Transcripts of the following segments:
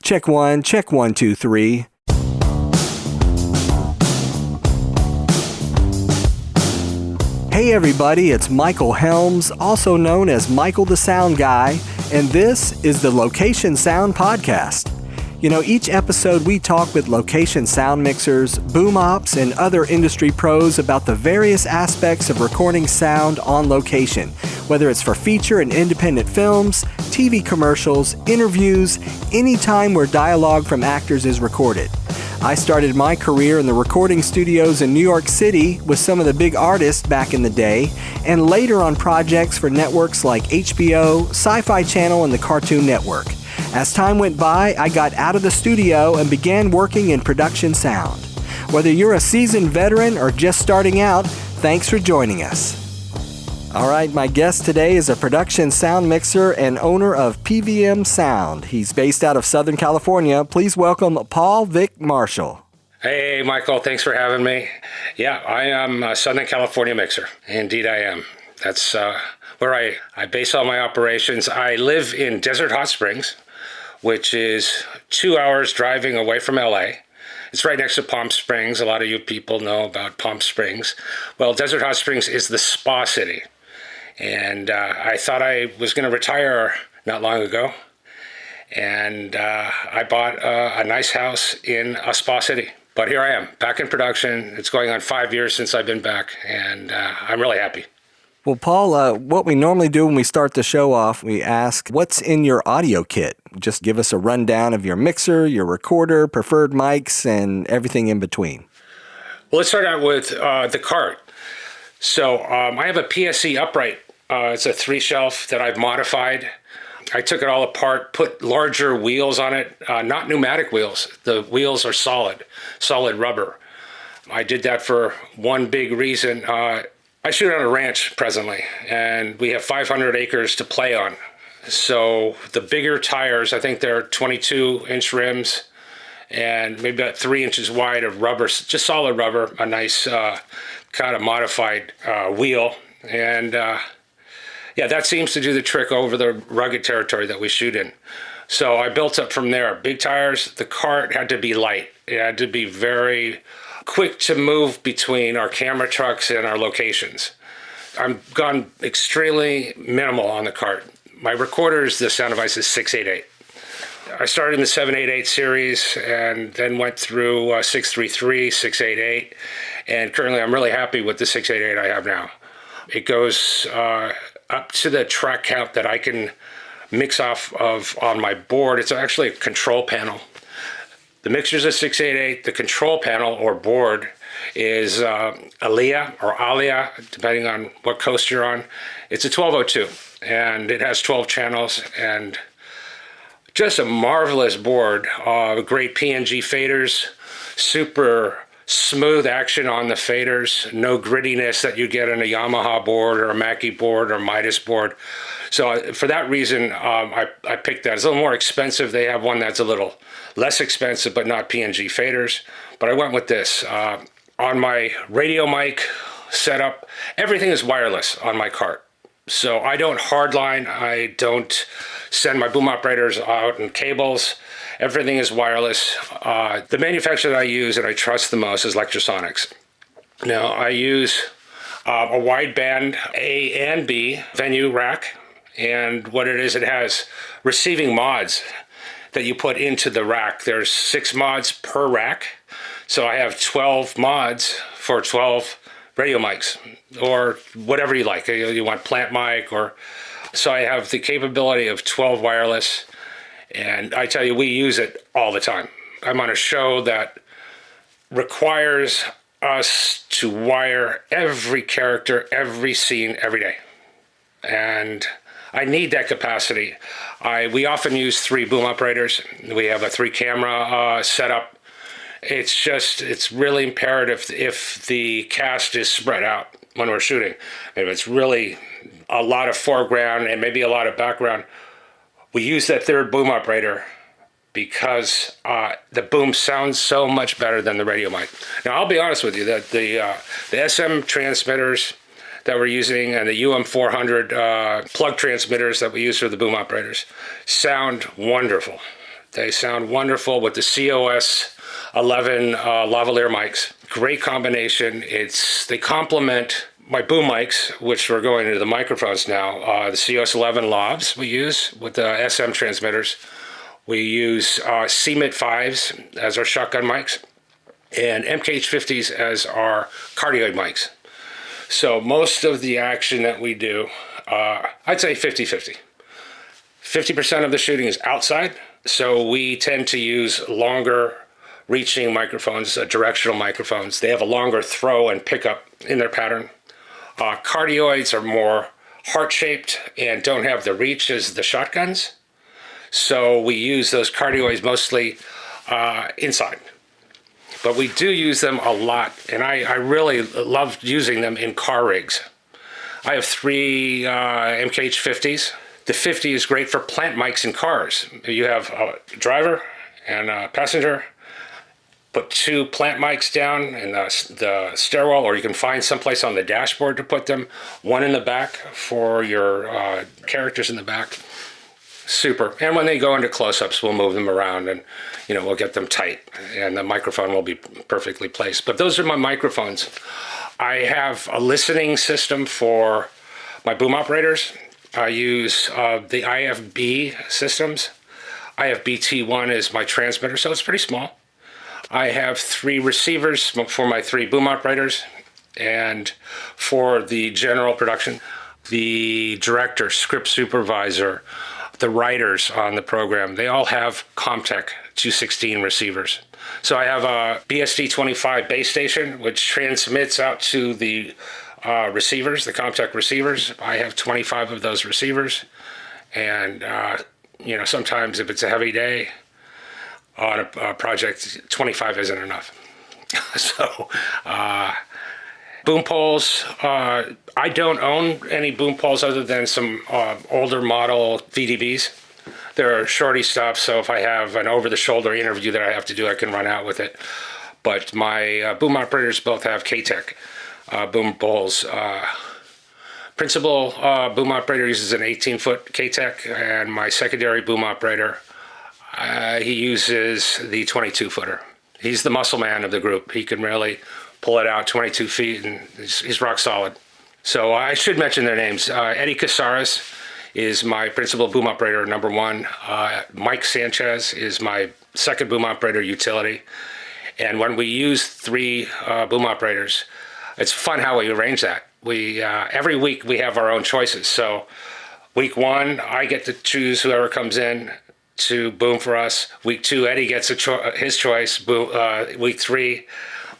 Check one, two, three. Hey everybody, it's Michael Helms, also known as Michael the Sound Guy, and this is the Location Sound Podcast. You know, each episode we talk with location sound mixers, boom ops, and other industry pros about the various aspects of recording sound on location, whether it's for feature and independent films, TV commercials, interviews, any time where dialogue from actors is recorded. I started my career in the recording studios in New York City with some of the big artists back in the day, and later on projects for networks like HBO, Sci-Fi Channel, and the Cartoon Network. As time went by, I got out of the studio and began working in production sound. Whether you're a seasoned veteran or just starting out, thanks for joining us. All right, my guest today is a production sound mixer and owner of PVM Sound. He's based out of Southern California. Please welcome Paul Vik Marshall. Hey, Michael, thanks for having me. Yeah, I am a Southern California mixer. Indeed, I am. That's where I base all my operations. I live in Desert Hot Springs, which is 2 hours driving away from LA. It's right next to Palm Springs. A lot of you people know about Palm Springs. Well, Desert Hot Springs is the spa city. And I thought I was going to retire not long ago. And I bought a nice house in a spa city. But here I am, back in production. It's going on 5 years since I've been back, and I'm really happy. Well, Paul, what we normally do when we start the show off, we ask, what's in your audio kit? Just give us a rundown of your mixer, your recorder, preferred mics, and everything in between. Well, let's start out with the cart. So I have a PSC upright. It's a 3-shelf that I've modified. I took it all apart, put larger wheels on it, not pneumatic wheels. The wheels are solid rubber. I did that for one big reason. I shoot on a ranch presently, and we have 500 acres to play on. So the bigger tires, I think they're 22-inch rims and maybe about 3 inches wide of rubber, just solid rubber, a nice kind of modified wheel. And yeah, that seems to do the trick over the rugged territory that we shoot in. So I built up from there. Big tires, the cart had to be light. It had to be very quick to move between our camera trucks and our locations. I've gone extremely minimal on the cart. My recorder is the sound device is 688. I started in the 788 series and then went through 633, 688, and currently I'm really happy with the 688 I have now. It goes up to the track count that I can mix off of on my board. It's actually a control panel. The mixer's a 688. The control panel or board is Alia or Alia, depending on what coast you're on. It's a 1202, and it has 12 channels, and just a marvelous board. Great PNG faders, super smooth action on the faders, no grittiness that you get on a Yamaha board or a Mackie board or Midas board. So for that reason, I picked that. It's a little more expensive. They have one that's a little less expensive, but not PNG faders. But I went with this. On my radio mic setup, everything is wireless on my cart. So I don't hardline. I don't send my boom operators out in cables. Everything is wireless. The manufacturer that I use and I trust the most is Lectrosonics. Now, I use a wideband A and B venue rack, and what it is, it has receiving mods that you put into the rack. There's 6 mods per rack, so I have 12 mods for 12 radio mics, or whatever you like. You want plant mic, or so I have the capability of 12 wireless. And I tell you, we use it all the time. I'm on a show that requires us to wire every character, every scene, every day. And I need that capacity. We often use 3 boom operators. We have a 3-camera setup. It's really imperative if the cast is spread out when we're shooting. If it's really a lot of foreground and maybe a lot of background, we use that 3rd boom operator because the boom sounds so much better than the radio mic. Now, I'll be honest with you that the SM transmitters that we're using and the UM400 plug transmitters that we use for the boom operators sound wonderful. They sound wonderful with the COS-11 lavalier mics. Great combination. They complement my boom mics, which we're going into the microphones now. The COS-11 lavs we use with the SM transmitters. We use CMIT5s as our shotgun mics and MKH-50s as our cardioid mics. So most of the action that we do, I'd say 50-50. 50% of the shooting is outside, so we tend to use longer reaching microphones, directional microphones. They have a longer throw and pickup in their pattern. Cardioids are more heart-shaped and don't have the reach as the shotguns. So we use those cardioids mostly inside. But we do use them a lot, and I really love using them in car rigs. I have 3 MKH-50s. The 50 is great for plant mics in cars. You have a driver and a passenger. Put 2 plant mics down in the stairwell, or you can find someplace on the dashboard to put them. One in the back for your characters in the back. Super. And when they go into close-ups, we'll move them around and, we'll get them tight and the microphone will be perfectly placed. But those are my microphones. I have a listening system for my boom operators. I use the IFB systems. IFB-T1 is my transmitter, so it's pretty small. I have 3 receivers for my 3 boom operators, and for the general production, the director, script supervisor, the writers on the program, they all have Comtech 216 receivers. So I have a BSD-25 base station, which transmits out to the receivers, the Comtech receivers. I have 25 of those receivers. And, sometimes if it's a heavy day on a project, 25 isn't enough. So, boom poles, I don't own any boom poles other than some older model VDBs. They're shorty stuff, so if I have an over-the-shoulder interview that I have to do, I can run out with it. But my boom operators both have K-Tech boom poles. Principal boom operator uses an 18-foot K-Tech, and my secondary boom operator, he uses the 22-footer. He's the muscle man of the group. He can really pull it out 22 feet, and he's rock solid. So I should mention their names. Eddie Casares is my principal boom operator, number 1. Mike Sanchez is my second boom operator, utility. And when we use 3 boom operators, it's fun how we arrange that. We every week we have our own choices. So week 1, I get to choose whoever comes in to boom for us. Week 2, Eddie gets his choice. Week 3,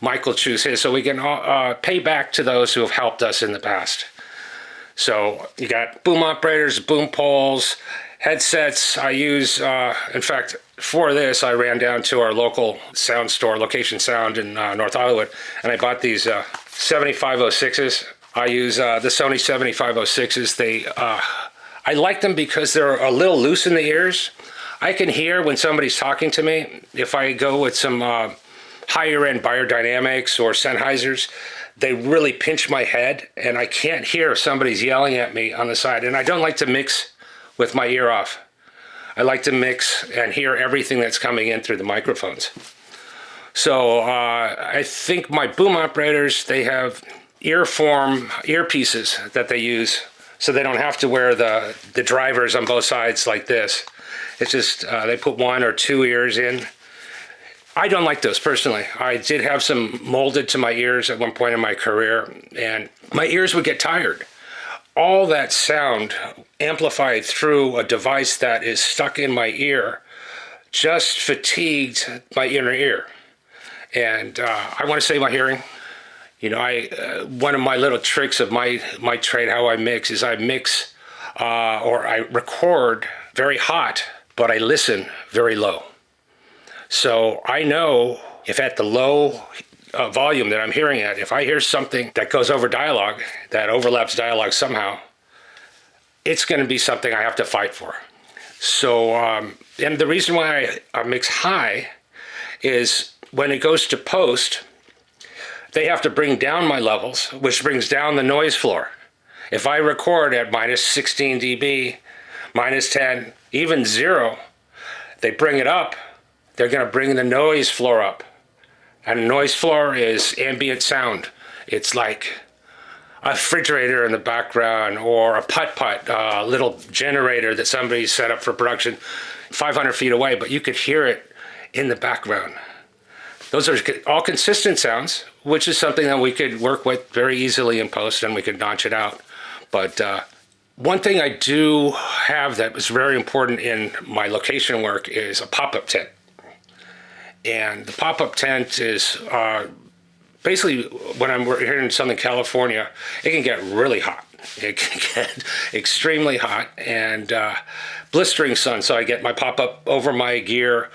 Mike will choose his. So we can pay back to those who have helped us in the past. So you got boom operators, boom poles, headsets. I use, in fact, for this, I ran down to our local sound store, Location Sound in North Hollywood, and I bought these 7506s. I use the Sony 7506s. I like them because they're a little loose in the ears. I can hear when somebody's talking to me. If I go with some higher-end biodynamics or Sennheisers, they really pinch my head, and I can't hear if somebody's yelling at me on the side. And I don't like to mix with my ear off. I like to mix and hear everything that's coming in through the microphones. So I think my boom operators, they have earpieces that they use, so they don't have to wear the drivers on both sides like this. It's just they put 1 or 2 ears in. I don't like those personally. I did have some molded to my ears at one point in my career, and my ears would get tired. All that sound amplified through a device that is stuck in my ear just fatigued my inner ear. And I want to save my hearing. One of my little tricks of my trade, how I mix, is I mix or I record very hot, but I listen very low. So I know if at the low volume that I'm hearing at, if I hear something that goes over dialogue, that overlaps dialogue somehow, it's going to be something I have to fight for. So, and the reason why I mix high is when it goes to post, they have to bring down my levels, which brings down the noise floor. If I record at minus 16 dB, minus 10, even 0, They bring it up, they're going to bring the noise floor up. And the noise floor is ambient sound. It's like a refrigerator in the background or a putt-putt, little generator that somebody set up for production 500 feet away, but you could hear it in the background. Those are all consistent sounds, which is something that we could work with very easily in post, and we could notch it out. But one thing I do have that was very important in my location work is a pop-up tent. And the pop-up tent is basically, when I'm here in Southern California, it can get really hot. It can get extremely hot and blistering sun. So I get my pop-up over my gear.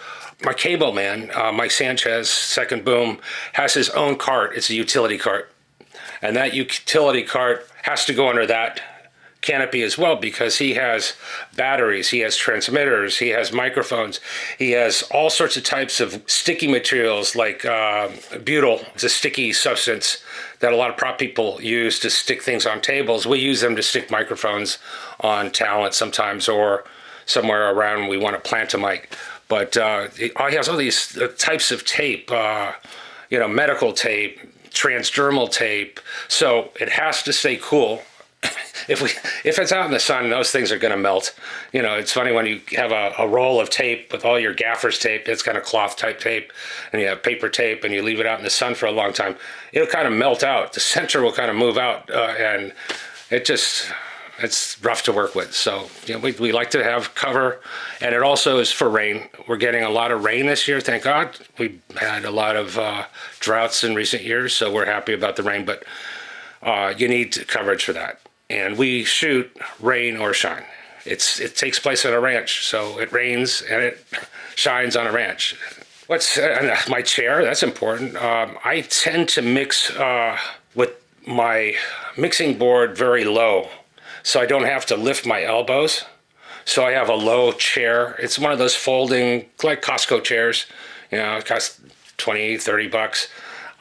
My cable man, my Sanchez second boom, has his own cart. It's a utility cart. And that utility cart has to go under that canopy as well, because he has batteries, he has transmitters, he has microphones, he has all sorts of types of sticky materials like butyl. It's a sticky substance that a lot of prop people use to stick things on tables. We use them to stick microphones on talent sometimes, or somewhere around we want to plant a mic. But he has all these types of tape, medical tape, transdermal tape. So it has to stay cool. If it's out in the sun, those things are going to melt. It's funny when you have a roll of tape with all your gaffer's tape. It's kind of cloth type tape, and you have paper tape, and you leave it out in the sun for a long time. It'll kind of melt out. The center will kind of move out, and it's rough to work with. So we like to have cover, and it also is for rain. We're getting a lot of rain this year, thank God. We had a lot of droughts in recent years, so we're happy about the rain, but you need coverage for that. And we shoot rain or shine. It takes place on a ranch, so it rains and it shines on a ranch. What's my chair? That's important. I tend to mix with my mixing board very low, so I don't have to lift my elbows. So I have a low chair. It's one of those folding, like Costco chairs. It costs $20-$30.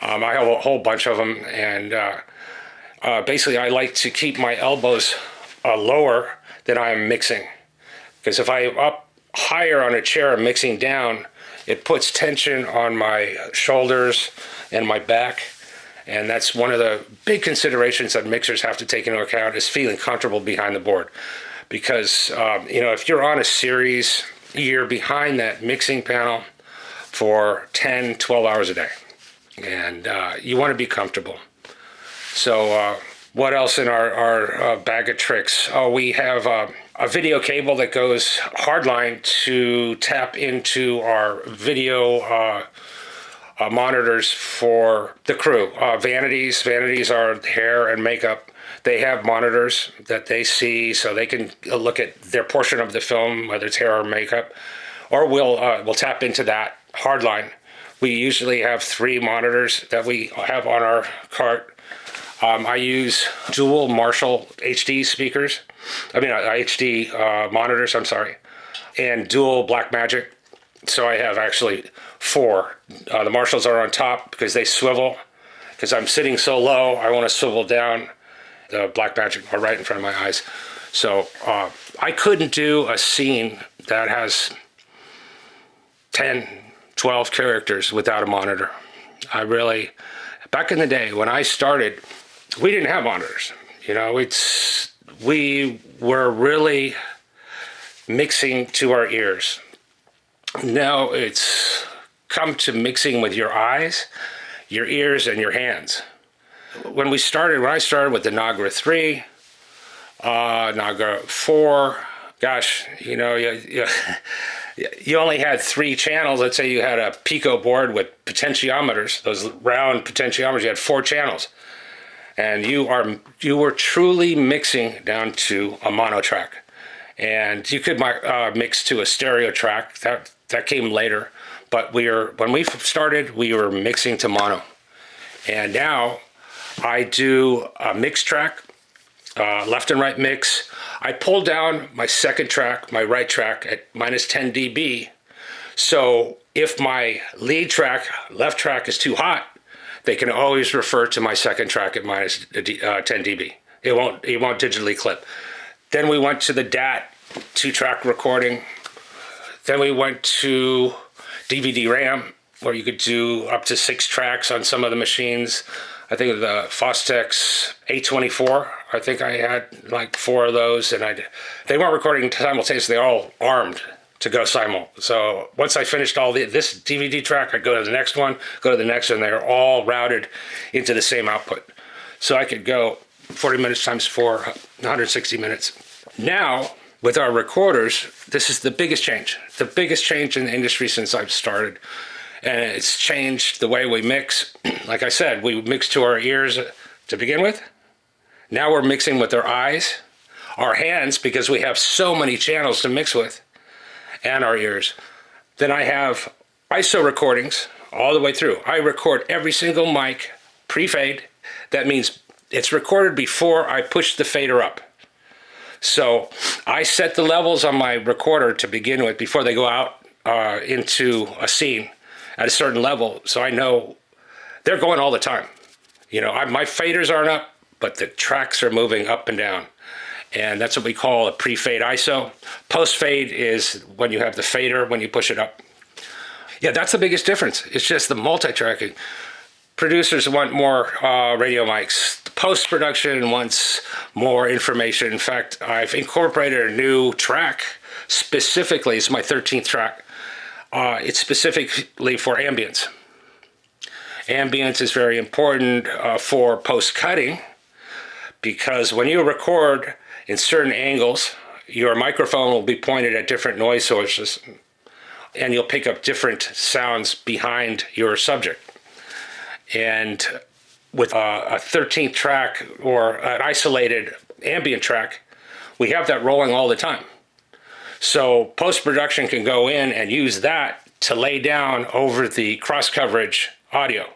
I have a whole bunch of them, and basically, I like to keep my elbows lower than I am mixing. Because if I'm up higher on a chair and mixing down, it puts tension on my shoulders and my back. And that's one of the big considerations that mixers have to take into account, is feeling comfortable behind the board. Because, if you're on a series, you're behind that mixing panel for 10, 12 hours a day. And you want to be comfortable. So what else in our bag of tricks? We have a video cable that goes hardline to tap into our video monitors for the crew. Vanities are hair and makeup. They have monitors that they see, so they can look at their portion of the film, whether it's hair or makeup, or we'll tap into that hardline. We usually have 3 monitors that we have on our cart. I use dual Marshall HD speakers. HD monitors, and dual Blackmagic. So I have actually 4. The Marshalls are on top because they swivel. Because I'm sitting so low, I want to swivel down. The Blackmagic are right in front of my eyes. So I couldn't do a scene that has 10, 12 characters without a monitor. Back in the day when I started, we didn't have monitors. We were really mixing to our ears. Now it's come to mixing with your eyes, your ears, and your hands. When I started with the Nagra 3, Nagra 4, gosh, you only had 3 channels. Let's say you had a Pico board with potentiometers, those round potentiometers. You had 4 channels. And you were truly mixing down to a mono track. And you could mix to a stereo track. That came later. But when we started, we were mixing to mono. And now I do a mix track, left and right mix. I pull down my second track, my right track, at minus 10 dB. So if my lead track, left track, is too hot, they can always refer to my second track at minus 10 dB. It won't digitally clip. Then we went to the DAT 2-track recording. Then we went to DVD RAM, where you could do up to 6 tracks on some of the machines. I think the Fostex A24, I think I had like 4 of those, and they weren't recording simultaneously, they're all armed to go simul. So once I finished this DVD track, I'd go to the next one, go to the next one, they're all routed into the same output. So I could go 40 minutes times 4, 160 minutes. Now, with our recorders, this is the biggest change in the industry since I've started. And it's changed the way we mix. Like I said, we mix to our ears to begin with. Now we're mixing with our eyes, our hands, because we have so many channels to mix with, and our ears. Then I have ISO recordings all the way through. I record every single mic pre-fade. That means it's recorded before I push the fader up. So I set the levels on my recorder to begin with before they go out into a scene at a certain level, so I know they're going all the time. My faders aren't up, but the tracks are moving up and down. And that's what we call a pre-fade ISO. Post-fade is when you have the fader, when you push it up. Yeah, that's the biggest difference. It's just the multi-tracking. Producers want more radio mics. Post-production wants more information. In fact, I've incorporated a new track specifically. It's my 13th track. It's specifically for ambience. Ambience is very important for post-cutting, because when you record in certain angles, your microphone will be pointed at different noise sources, and you'll pick up different sounds behind your subject. And with a 13th track or an isolated ambient track, we have that rolling all the time. So post-production can go in and use that to lay down over the cross-coverage audio.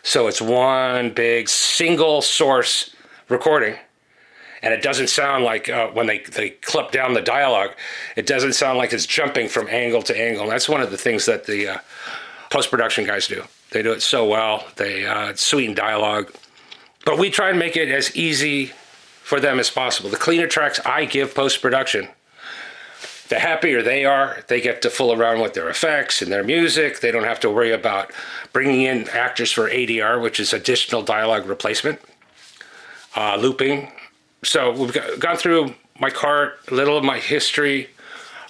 So it's one big single source recording, and it doesn't sound like when they clip down the dialogue, it doesn't sound like it's jumping from angle to angle. And that's one of the things that the post-production guys do. They do it so well. They sweeten dialogue. But we try and make it as easy for them as possible. The cleaner tracks I give post-production, the happier they are. They get to fool around with their effects and their music. They don't have to worry about bringing in actors for ADR, which is additional dialogue replacement, looping. So we've gone through my cart, a little of my history,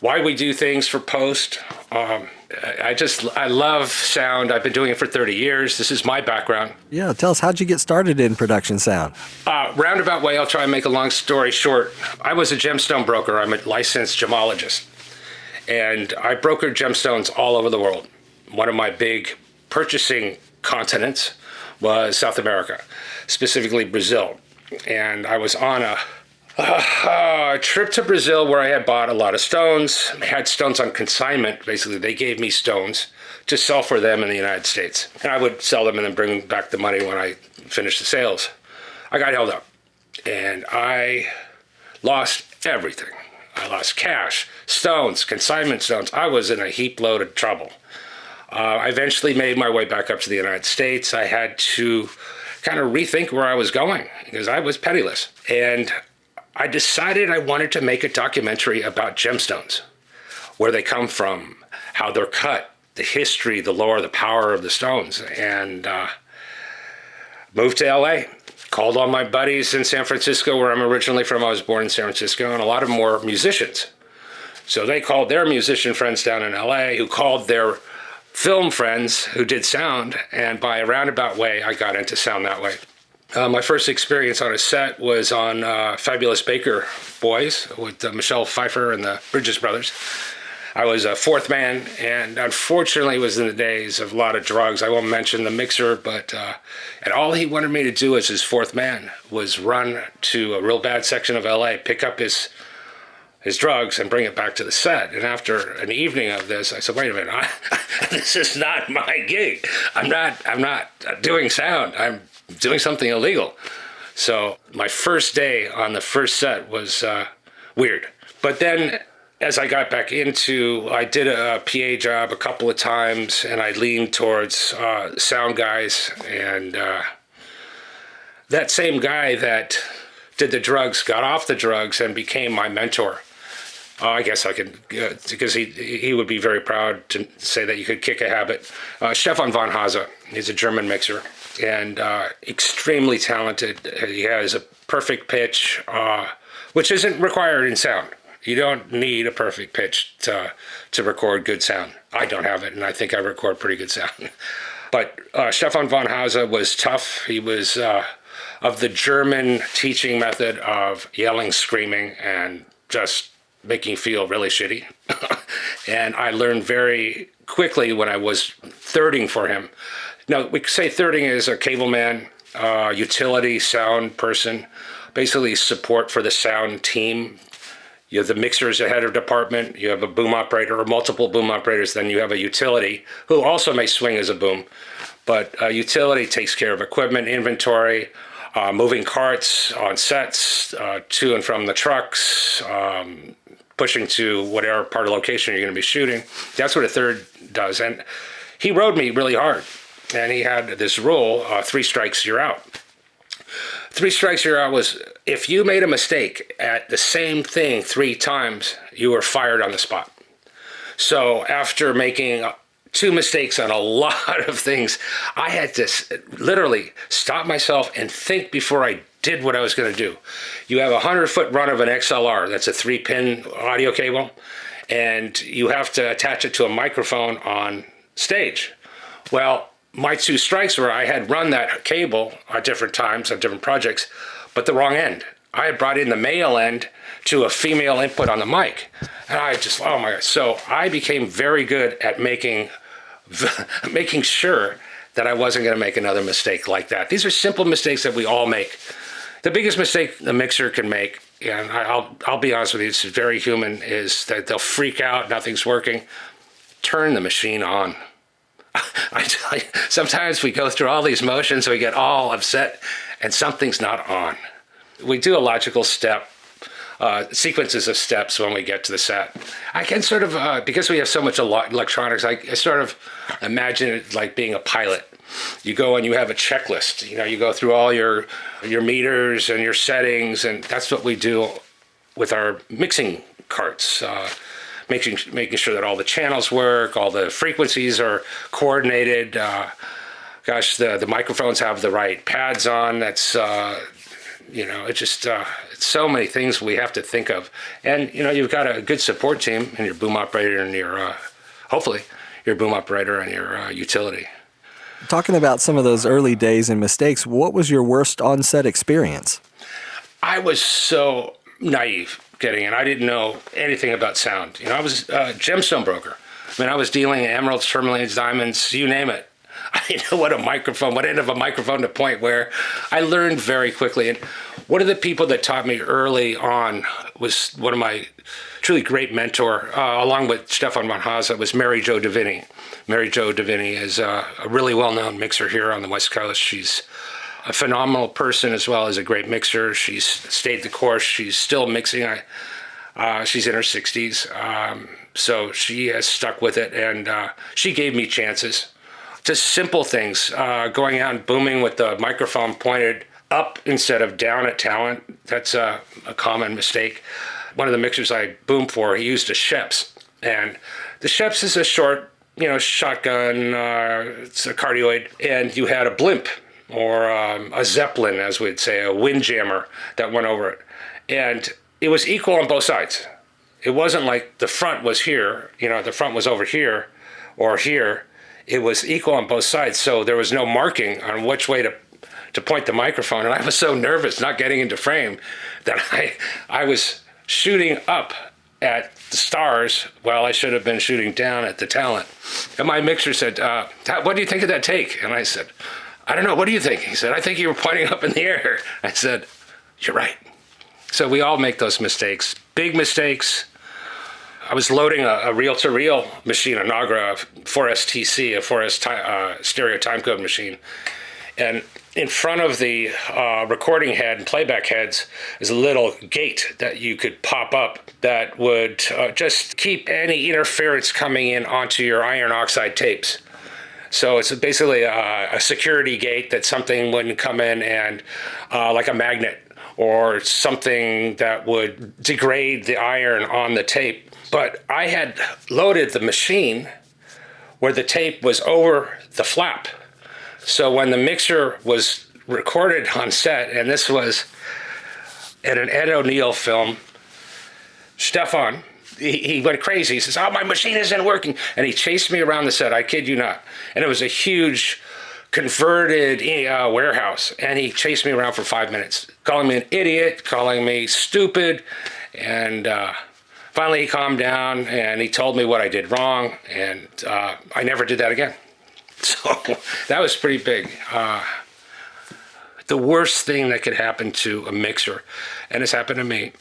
why we do things for post. I love sound. I've been doing it for 30 years. This is my background. Yeah, tell us, how'd you get started in production sound? Roundabout way, I'll try and make a long story short. I was a gemstone broker. I'm a licensed gemologist. And I brokered gemstones all over the world. One of my big purchasing continents was South America, specifically Brazil. And I was on a trip to Brazil where I had bought a lot of stones. I had stones on consignment. Basically, they gave me stones to sell for them in the United States. And I would sell them and then bring back the money when I finished the sales. I got held up and I lost everything. I lost cash, stones, consignment stones. I was in a heap load of trouble. I eventually made my way back up to the United States. I had to kind of rethink where I was going because I was penniless. And I decided I wanted to make a documentary about gemstones, where they come from, how they're cut, the history, the lore, the power of the stones. And moved to LA, called on my buddies in San Francisco, where I'm originally from. I was born in San Francisco, and a lot of them were musicians. So they called their musician friends down in LA, who called their film friends who did sound, and by a roundabout way, I got into sound that way. My first experience on a set was on Fabulous Baker Boys with Michelle Pfeiffer and the Bridges Brothers. I was a fourth man, and unfortunately it was in the days of a lot of drugs. I won't mention the mixer, but and all he wanted me to do as his fourth man was run to a real bad section of LA, pick up his drugs and bring it back to the set. And after an evening of this, I said, wait a minute, this is not my gig. I'm not doing sound. I'm doing something illegal. So my first day on the first set was weird. But then as I got back I did a PA job a couple of times, and I leaned towards sound guys. And that same guy that did the drugs got off the drugs and became my mentor. I guess I could, because he would be very proud to say that you could kick a habit. Stefan von Hase, he's a German mixer and extremely talented. He has a perfect pitch, which isn't required in sound. You don't need a perfect pitch to record good sound. I don't have it, and I think I record pretty good sound. But Stefan von Hase was tough. He was of the German teaching method of yelling, screaming, and just making you feel really shitty. And I learned very quickly when I was thirding for him. Now, we could say thirding is a cable man, utility sound person, basically support for the sound team. You have the mixers, the head of department, you have a boom operator or multiple boom operators, then you have a utility who also may swing as a boom. But utility takes care of equipment, inventory, moving carts on sets, to and from the trucks, pushing to whatever part of location you're going to be shooting. That's what a third does. And he rode me really hard. And he had this rule, 3 strikes, you're out. 3 strikes, you're out was if you made a mistake at the same thing 3 times, you were fired on the spot. So after making 2 mistakes on a lot of things, I had to literally stop myself and think before I did what I was going to do. You have a 100-foot run of an XLR, that's a 3-pin audio cable, and you have to attach it to a microphone on stage. Well, my 2 strikes were I had run that cable at different times on different projects, but the wrong end. I had brought in the male end to a female input on the mic. And I just, oh my God. So I became very good at making sure that I wasn't going to make another mistake like that. These are simple mistakes that we all make. The biggest mistake the mixer can make, and I'll be honest with you, it's very human, is that they'll freak out, nothing's working. Turn the machine on. I tell you, sometimes we go through all these motions, we get all upset, and something's not on. We do a logical step, sequences of steps when we get to the set. I can sort of, because we have so much electronics, I sort of imagine it like being a pilot. You go and you have a checklist. You know, you go through all your meters and your settings, and that's what we do with our mixing carts. Making sure that all the channels work, all the frequencies are coordinated. The microphones have the right pads on. That's, it's just, it's so many things we have to think of. And, you've got a good support team and your boom operator and your, hopefully, your boom operator and your utility. Talking about some of those early days and mistakes, what was your worst on-set experience? I was so naive getting in. I didn't know anything about sound. I was a gemstone broker. I was dealing in emeralds, tourmalines, diamonds, you name it. I didn't know what end of a microphone to point where. I learned very quickly. And one of the people that taught me early on was one of my truly great mentor, along with Stefan von Hase, was Mary Jo Davini. Mary Jo Davini is a really well-known mixer here on the West Coast. She's a phenomenal person as well as a great mixer. She's stayed the course. She's still mixing. She's in her 60s. So she has stuck with it, and she gave me chances. Just simple things, going out and booming with the microphone pointed up instead of down at talent. That's a common mistake. One of the mixers I boomed for, he used a Schoeps. And the Schoeps is a short, shotgun, it's a cardioid, and you had a blimp or a Zeppelin, as we'd say, a windjammer that went over it. And it was equal on both sides. It wasn't like the front was here, the front was over here or here. It was equal on both sides, so there was no marking on which way to point the microphone. And I was so nervous not getting into frame that I was shooting up at the stars while I should have been shooting down at the talent. And my mixer said, what do you think of that take? And I said, I don't know, what do you think? He said, I think you were pointing up in the air. I said, you're right. So we all make those mistakes, big mistakes. I was loading a reel-to-reel machine, a Nagra 4S-TC, a 4S stereo timecode machine. And in front of the recording head and playback heads is a little gate that you could pop up that would just keep any interference coming in onto your iron oxide tapes. So it's basically a security gate that something wouldn't come in and like a magnet or something that would degrade the iron on the tape. But I had loaded the machine where the tape was over the flap. So when the mixer was recorded on set, and this was in an Ed O'Neill film, Stefan, he went crazy. He says, "Oh, my machine isn't working." And he chased me around the set. I kid you not. And it was a huge converted warehouse. And he chased me around for 5 minutes, calling me an idiot, calling me stupid. And finally he calmed down and he told me what I did wrong. And I never did that again. So that was pretty big. The worst thing that could happen to a mixer, and it's happened to me,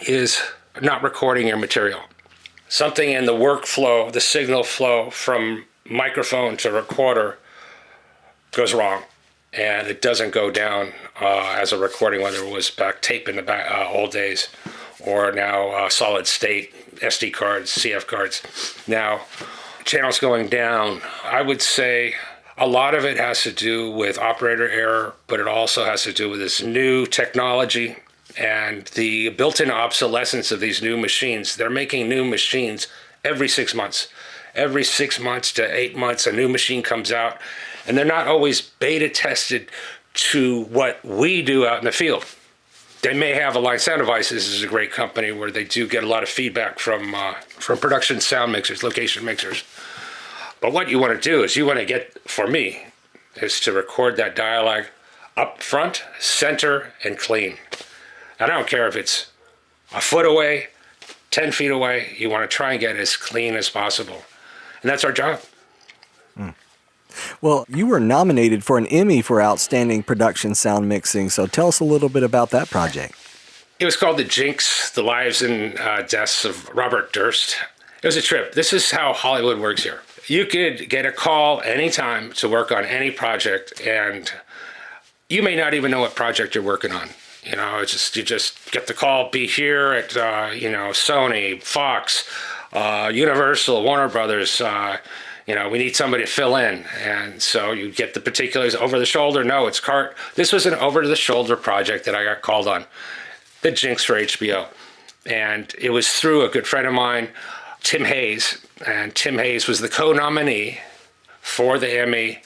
is not recording your material. Something in the workflow, the signal flow from microphone to recorder goes wrong, and it doesn't go down as a recording, whether it was back tape in the old days, or now solid state SD cards, CF cards. Now, channels going down, I would say a lot of it has to do with operator error, but it also has to do with this new technology and the built-in obsolescence of these new machines. They're making new machines every 6 months. Every 6 months to 8 months, a new machine comes out, and they're not always beta tested to what we do out in the field. They may have Align Sound Devices is a great company where they do get a lot of feedback from production sound mixers, location mixers. But what you want to do is you want to get, for me, is to record that dialogue up front, center, and clean. I don't care if it's a foot away, 10 feet away, you want to try and get as clean as possible. And that's our job. Well, you were nominated for an Emmy for Outstanding Production Sound Mixing, so tell us a little bit about that project. It was called the Jinx, The Lives and Deaths of Robert Durst. It was a trip. This is how Hollywood works here. You could get a call anytime to work on any project, and you may not even know what project you're working on. You know, you just get the call, be here at, Sony, Fox, Universal, Warner Brothers, we need somebody to fill in. And so you get the particulars over the shoulder. No, it's CART. This was an over the shoulder project that I got called on, the Jinx for HBO. And it was through a good friend of mine, Tim Hayes. And Tim Hayes was the co-nominee for the Emmy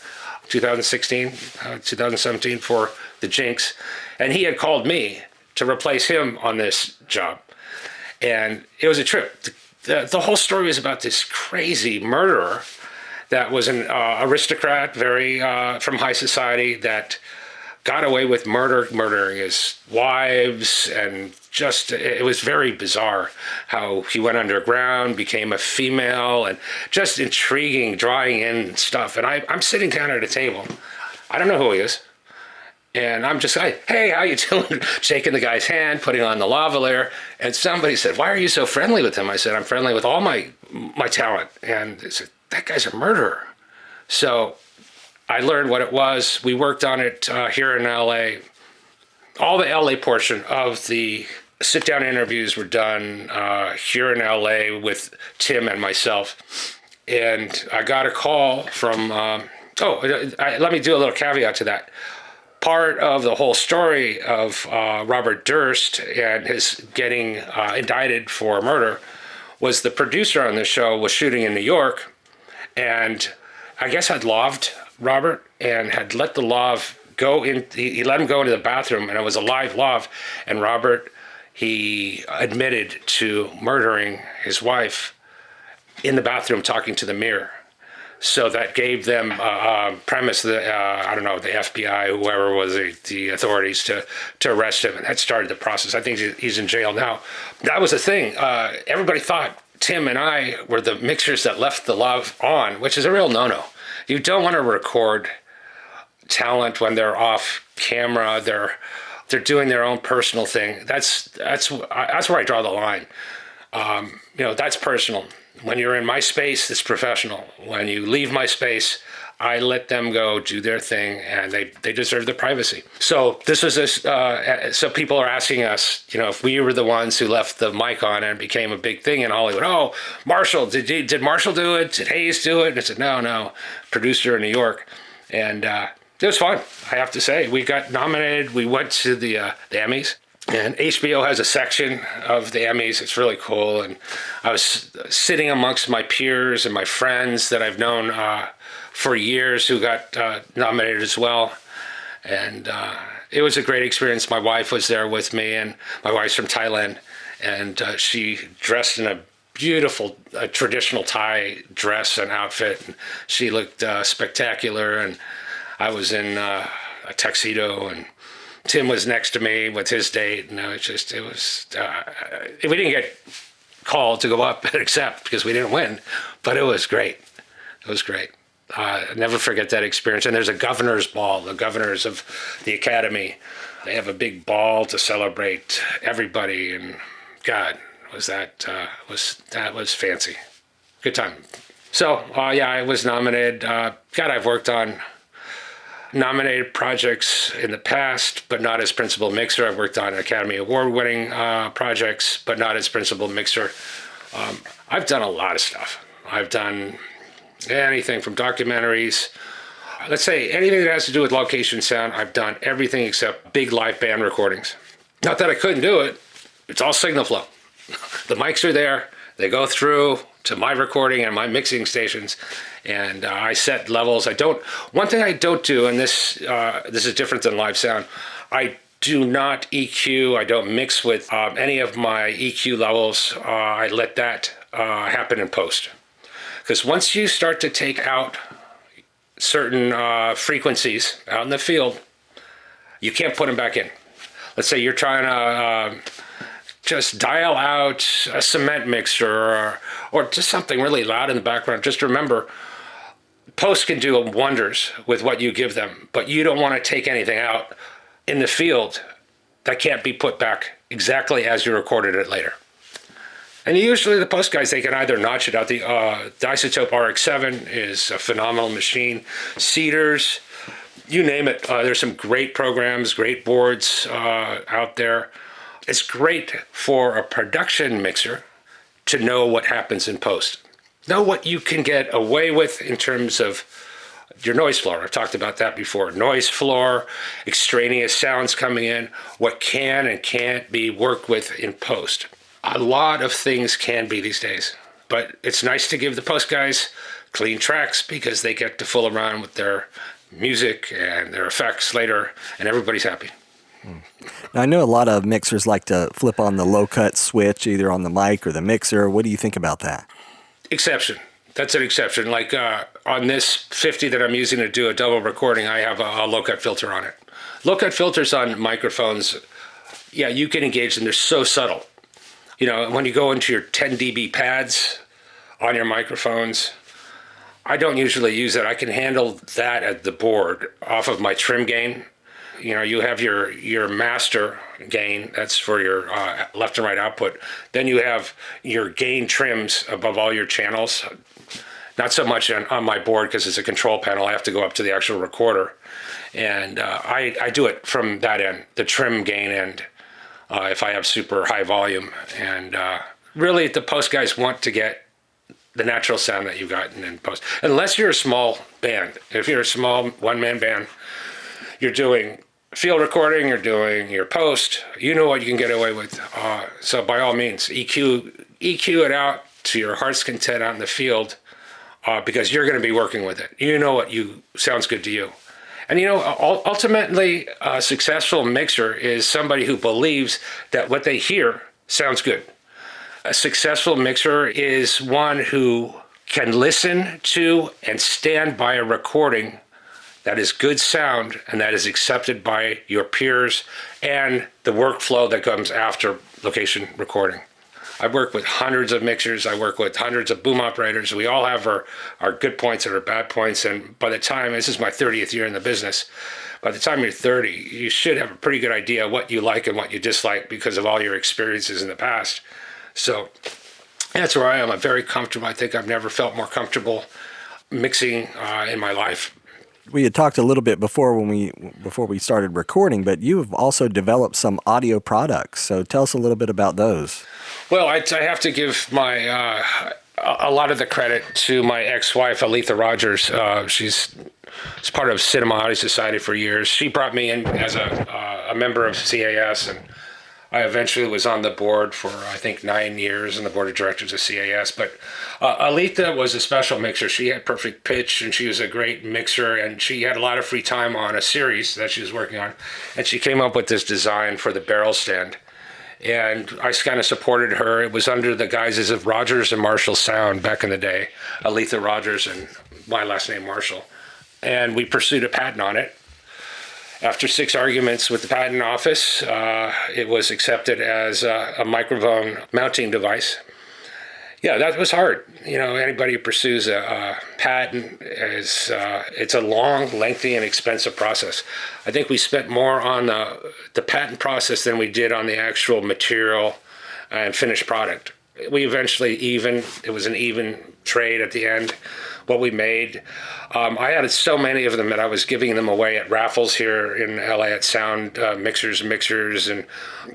2017 for the Jinx. And he had called me to replace him on this job. And it was a trip. The whole story was about this crazy murderer that was an aristocrat, very from high society, that got away with murdering his wives, and just, it was very bizarre how he went underground, became a female, and just intriguing, drawing in stuff. And I'm sitting down at a table. I don't know who he is. And I'm just like, "Hey, how you doing?" Shaking the guy's hand, putting on the lavalier. And somebody said, "Why are you so friendly with him?" I said, "I'm friendly with all my talent." And they said, "That guy's a murderer." So I learned what it was. We worked on it here in LA. All the LA portion of the sit-down interviews were done here in LA with Tim and myself. And I got a call from, let me do a little caveat to that. Part of the whole story of Robert Durst and his getting indicted for murder was the producer on the show was shooting in New York, and I guess had loved Robert and had let the love go in. He let him go into the bathroom, and it was a live love. And Robert, he admitted to murdering his wife in the bathroom, talking to the mirror. So that gave them premise, the FBI, whoever was the authorities to arrest him. And that started the process. I think he's in jail now. That was the thing. Everybody thought Tim and I were the mixers that left the love on, which is a real no-no. You don't want to record talent when they're off camera. They're doing their own personal thing. That's where I draw the line. That's personal. When you're in my space, it's professional. When you leave my space, I let them go do their thing, and they deserve the privacy. So this was so people are asking us, if we were the ones who left the mic on and it became a big thing in Hollywood. "Oh, Marshall, did Marshall do it? Did Hayes do it?" And I said, no, producer in New York. And It was fun, I have to say. We got nominated. We went to the Emmys, and HBO has a section of the Emmys. It's really cool. And I was sitting amongst my peers and my friends that I've known for years who got nominated as well. And it was a great experience. My wife was there with me, and my wife's from Thailand, and she dressed in a beautiful traditional Thai dress and outfit. And she looked spectacular, and I was in a tuxedo, and Tim was next to me with his date, and we didn't get called to go up and accept because we didn't win, but it was great. It was great. I'll never forget that experience. And there's a governor's ball, the governors of the academy. They have a big ball to celebrate everybody, and God, that was fancy. Good time. So, I was nominated. I've worked on nominated projects in the past, but not as principal mixer. I've worked on Academy Award-winning projects, but not as principal mixer. I've done a lot of stuff. I've done anything from documentaries. Let's say anything that has to do with location sound, I've done everything except big live band recordings. Not that I couldn't do it. It's all signal flow. The mics are there. They go through to my recording and my mixing stations, and I set levels. One thing I don't do, and this is different than live sound, I do not EQ. I don't mix with any of my EQ levels. I let that happen in post. Because once you start to take out certain frequencies out in the field, you can't put them back in. Let's say you're trying to just dial out a cement mixer or just something really loud in the background. Just remember, post can do wonders with what you give them, but you don't want to take anything out in the field that can't be put back exactly as you recorded it later. And usually the post guys, they can either notch it out. The Isotope RX-7 is a phenomenal machine. Cedars, you name it. There's some great programs, great boards out there. It's great for a production mixer to know what happens in post. Know what you can get away with in terms of your noise floor. I've talked about that before. Noise floor, extraneous sounds coming in, what can and can't be worked with in post. A lot of things can be these days, but it's nice to give the post guys clean tracks because they get to fool around with their music and their effects later, and everybody's happy. Now, I know a lot of mixers like to flip on the low-cut switch, either on the mic or the mixer. What do you think about that? Exception. That's an exception. Like on this 50 that I'm using to do a double recording, I have a low-cut filter on it. Low-cut filters on microphones, you can engage them. They're so subtle. When you go into your 10 dB pads on your microphones, I don't usually use it. I can handle that at the board off of my trim gain. You have your master gain, that's for your left and right output. Then you have your gain trims above all your channels. Not so much on my board because it's a control panel. I have to go up to the actual recorder. And I do it from that end, the trim gain end. If I have super high volume. And really, the post guys want to get the natural sound that you've gotten in post. Unless you're a small band. If you're a small one-man band, you're doing field recording, you're doing your post, you know what you can get away with. So by all means, EQ it out to your heart's content out in the field because you're going to be working with it. You know what sounds good to you. And ultimately, a successful mixer is somebody who believes that what they hear sounds good. A successful mixer is one who can listen to and stand by a recording that is good sound and that is accepted by your peers and the workflow that comes after location recording. I work with hundreds of mixers. I work with hundreds of boom operators. We all have our good points and our bad points. And by the time, this is my 30th year in the business, by the time you're 30, you should have a pretty good idea what you like and what you dislike because of all your experiences in the past. So that's where I am. I'm very comfortable. I think I've never felt more comfortable mixing in my life. We had talked a little bit before we started recording, but you have also developed some audio products. So tell us a little bit about those. Well, I have to give my a lot of the credit to my ex-wife, Aletha Rogers. She's part of Cinema Audio Society for years. She brought me in as a member of C.A.S., and I eventually was on the board for, I think, 9 years in the board of directors of C.A.S. But Aletha was a special mixer. She had perfect pitch, and she was a great mixer, and she had a lot of free time on a series that she was working on. And she came up with this design for the barrel stand. And I kind of supported her. It was under the guises of Rogers and Marshall Sound back in the day, Aletha Rogers and my last name Marshall. And we pursued a patent on it. After 6 arguments with the patent office, it was accepted as a microphone mounting device. Yeah, that was hard. You know, anybody who pursues a patent it's a long, lengthy, and expensive process. I think we spent more on the patent process than we did on the actual material and finished product. We eventually it was an even trade at the end, what we made. I had so many of them that I was giving them away at raffles here in LA at sound mixers and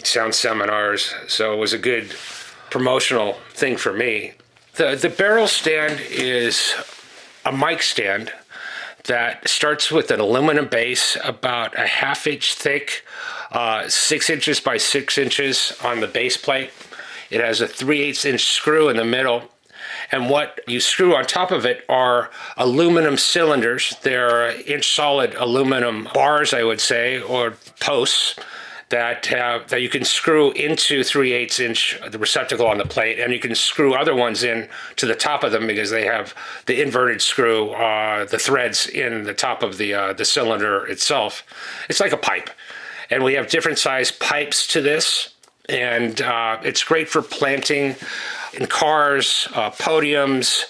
sound seminars. So it was a good promotional thing for me. The barrel stand is a mic stand that starts with an aluminum base about a 1/2 inch thick, 6 inches by 6 inches on the base plate. It has a 3/8 inch screw in the middle. And what you screw on top of it are aluminum cylinders. They're inch solid aluminum bars, I would say, or posts that you can screw into 3/8 inch, the receptacle on the plate, and you can screw other ones in to the top of them because they have the inverted screw, the threads in the top of the cylinder itself. It's like a pipe. And we have different size pipes to this, and it's great for planting in cars, podiums,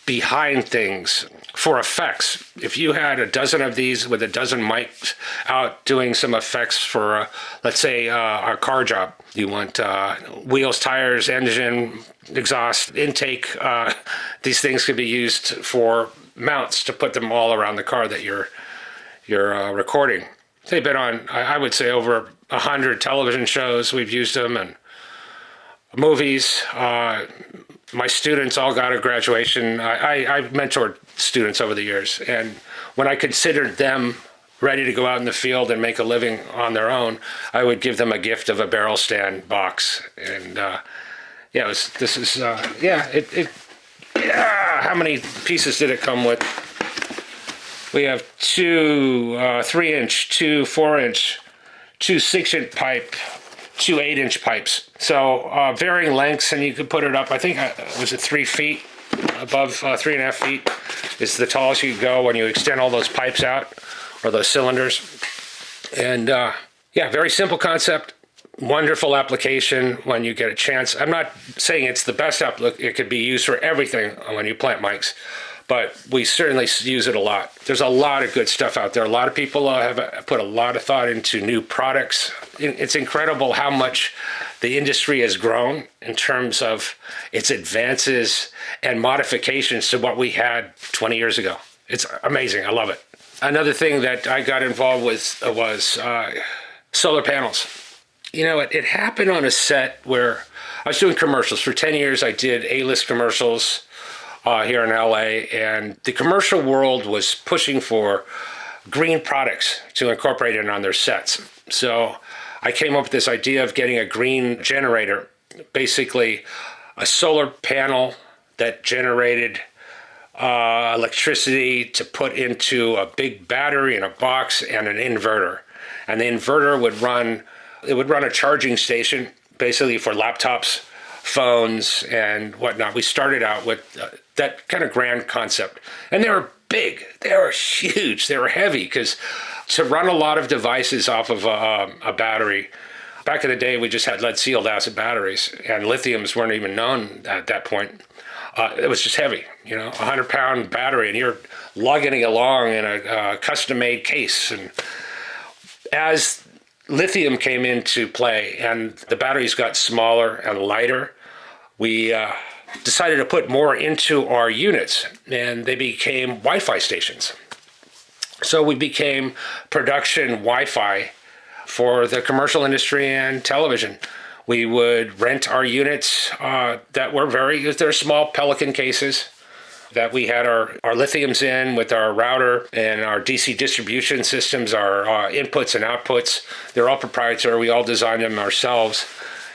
behind things, for effects. If you had a dozen of these with a dozen mics out doing some effects for, let's say, our car job, you want wheels, tires, engine, exhaust, intake. These things could be used for mounts to put them all around the car that you're recording. They've been on, I would say, over 100 television shows. We've used them, and movies. My students all got a graduation. I've mentored students over the years, and when I considered them ready to go out in the field and make a living on their own, I would give them a gift of a barrel stand box. And how many pieces did it come with? We have 2 3-inch, 2 4-inch, 2 6-inch pipe, 2 8-inch pipes. So varying lengths, and you could put it up, I think, was it 3 feet? Above 3.5 feet is the tallest you could go when you extend all those pipes out, or those cylinders. And very simple concept, wonderful application when you get a chance. I'm not saying it's the best it could be used for everything when you plant mics, but we certainly use it a lot. There's a lot of good stuff out there. A lot of people have put a lot of thought into new products. It's incredible how much the industry has grown in terms of its advances and modifications to what we had 20 years ago. It's amazing. I love it. Another thing that I got involved with was solar panels. You know, it happened on a set where I was doing commercials. For 10 years, I did A-list commercials here in LA, and the commercial world was pushing for green products to incorporate in on their sets. So I came up with this idea of getting a green generator, basically a solar panel that generated electricity to put into a big battery in a box and an inverter. And the inverter would run a charging station, basically for laptops, phones, and whatnot. We started out with that kind of grand concept. And they were big. They were huge. They were heavy, because to run a lot of devices off of a battery, back in the day, we just had lead-sealed acid batteries, and lithiums weren't even known at that point. It was just heavy, 100-pound battery, and you're lugging it along in a custom-made case. And as lithium came into play and the batteries got smaller and lighter, we decided to put more into our units, and they became Wi-Fi stations. So we became production Wi-Fi for the commercial industry and television. We would rent our units that were they're small Pelican cases that we had our lithiums in with our router and our DC distribution systems, our inputs and outputs. They're all proprietary. We all designed them ourselves,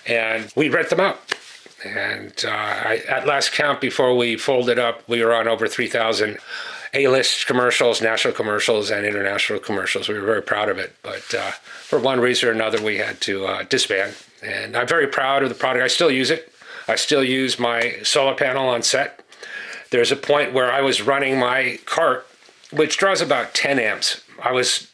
and we rent them out. And at last count, before we folded up, we were on over 3,000 A-list commercials, national commercials, and international commercials. We were very proud of it. But for one reason or another, we had to disband. And I'm very proud of the product. I still use it. I still use my solar panel on set. There's a point where I was running my cart, which draws about 10 amps. I was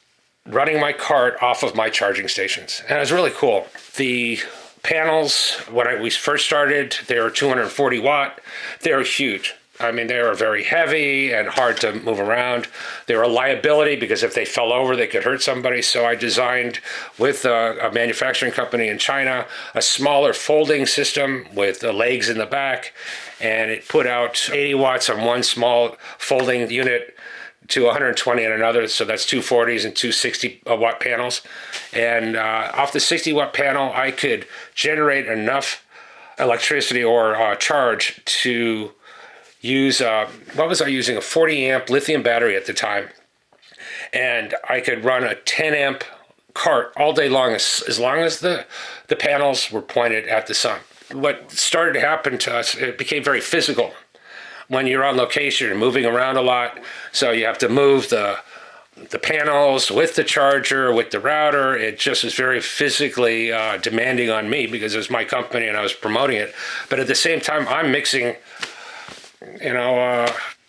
running my cart off of my charging stations, and it was really cool. The panels, when we first started, they were 240 watt. They were huge. I mean, they were very heavy and hard to move around. They were a liability because if they fell over, they could hurt somebody. So I designed with a manufacturing company in China a smaller folding system with the legs in the back, and it put out 80 watts on one small folding unit to 120 on another. So that's 240s and 260 watt panels. And off the 60 watt panel, I could generate enough electricity or charge to use, what was I using? A 40 amp lithium battery at the time. And I could run a 10 amp cart all day long, as long as the panels were pointed at the sun. What started to happen to us, it became very physical. When you're on location, you're moving around a lot. So you have to move the panels with the charger, with the router. It just was very physically demanding on me because it was my company and I was promoting it. But at the same time, I'm mixing,